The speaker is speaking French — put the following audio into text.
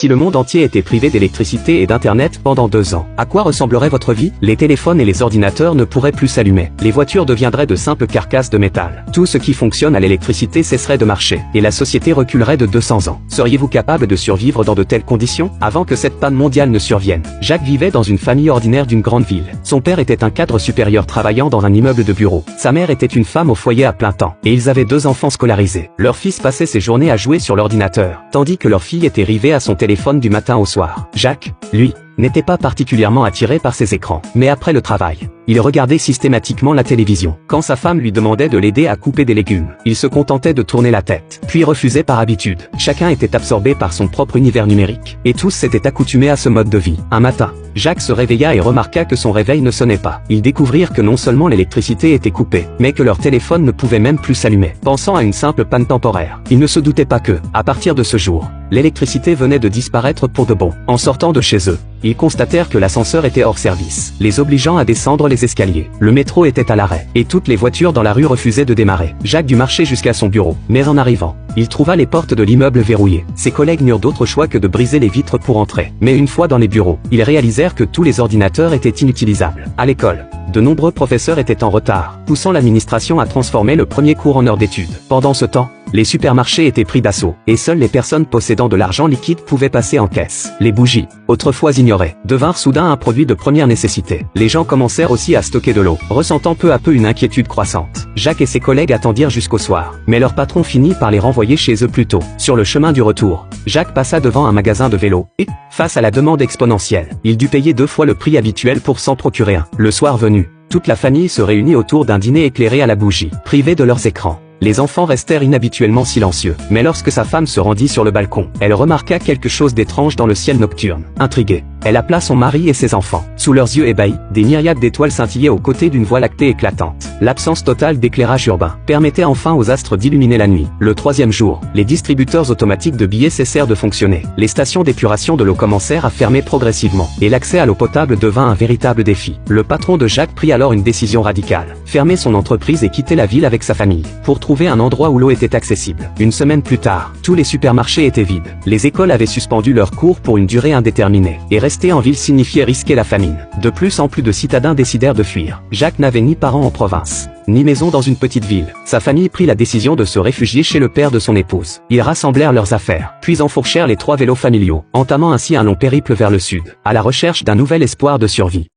Si le monde entier était privé d'électricité et d'internet pendant 2 ans, à quoi ressemblerait votre vie? Les téléphones et les ordinateurs ne pourraient plus s'allumer. Les voitures deviendraient de simples carcasses de métal. Tout ce qui fonctionne à l'électricité cesserait de marcher, et la société reculerait de 200 ans. Seriez-vous capable de survivre dans de telles conditions? Avant que cette panne mondiale ne survienne, Jacques vivait dans une famille ordinaire d'une grande ville. Son père était un cadre supérieur travaillant dans un immeuble de bureau. Sa mère était une femme au foyer à plein temps, et ils avaient 2 enfants scolarisés. Leur fils passait ses journées à jouer sur l'ordinateur, tandis que leur fille était rivée à son téléphone du matin au soir. Jacques, lui, n'était pas particulièrement attiré par ces écrans. Mais après le travail, il regardait systématiquement la télévision. Quand sa femme lui demandait de l'aider à couper des légumes, il se contentait de tourner la tête, puis refusait par habitude. Chacun était absorbé par son propre univers numérique, et tous s'étaient accoutumés à ce mode de vie. Un matin, Jacques se réveilla et remarqua que son réveil ne sonnait pas. Ils découvrirent que non seulement l'électricité était coupée, mais que leur téléphone ne pouvait même plus s'allumer. Pensant à une simple panne temporaire, ils ne se doutaient pas que, à partir de ce jour, l'électricité venait de disparaître pour de bon. En sortant de chez eux, ils constatèrent que l'ascenseur était hors service, les obligeant à descendre les escaliers. Le métro était à l'arrêt, et toutes les voitures dans la rue refusaient de démarrer. Jacques dut marcher jusqu'à son bureau, mais en arrivant, il trouva les portes de l'immeuble verrouillées. Ses collègues n'eurent d'autre choix que de briser les vitres pour entrer. Mais une fois dans les bureaux, ils réalisèrent que tous les ordinateurs étaient inutilisables. À l'école, de nombreux professeurs étaient en retard, poussant l'administration à transformer le premier cours en heure d'études. Pendant ce temps, les supermarchés étaient pris d'assaut, et seules les personnes possédant de l'argent liquide pouvaient passer en caisse. Les bougies, autrefois ignorées, devinrent soudain un produit de première nécessité. Les gens commencèrent aussi à stocker de l'eau, ressentant peu à peu une inquiétude croissante. Jacques et ses collègues attendirent jusqu'au soir, mais leur patron finit par les renvoyer chez eux plus tôt. Sur le chemin du retour, Jacques passa devant un magasin de vélos, et, face à la demande exponentielle, il dut payer 2 fois le prix habituel pour s'en procurer un. Le soir venu, toute la famille se réunit autour d'un dîner éclairé à la bougie, privés de leurs écrans. Les enfants restèrent inhabituellement silencieux, mais lorsque sa femme se rendit sur le balcon, elle remarqua quelque chose d'étrange dans le ciel nocturne. Intriguée, elle appela son mari et ses enfants. Sous leurs yeux ébahis, des myriades d'étoiles scintillaient aux côtés d'une voie lactée éclatante. L'absence totale d'éclairage urbain permettait enfin aux astres d'illuminer la nuit. Le 3e jour, les distributeurs automatiques de billets cessèrent de fonctionner. Les stations d'épuration de l'eau commencèrent à fermer progressivement, et l'accès à l'eau potable devint un véritable défi. Le patron de Jacques prit alors une décision radicale: fermer son entreprise et quitter la ville avec sa famille, pour trouver un endroit où l'eau était accessible. Une semaine plus tard, tous les supermarchés étaient vides. Les écoles avaient suspendu leurs cours pour une durée indéterminée, et rester en ville signifiait risquer la famine. De plus en plus de citadins décidèrent de fuir. Jacques n'avait ni parents en province, ni maison dans une petite ville. Sa famille prit la décision de se réfugier chez le père de son épouse. Ils rassemblèrent leurs affaires, puis enfourchèrent les 3 vélos familiaux, entamant ainsi un long périple vers le sud, à la recherche d'un nouvel espoir de survie.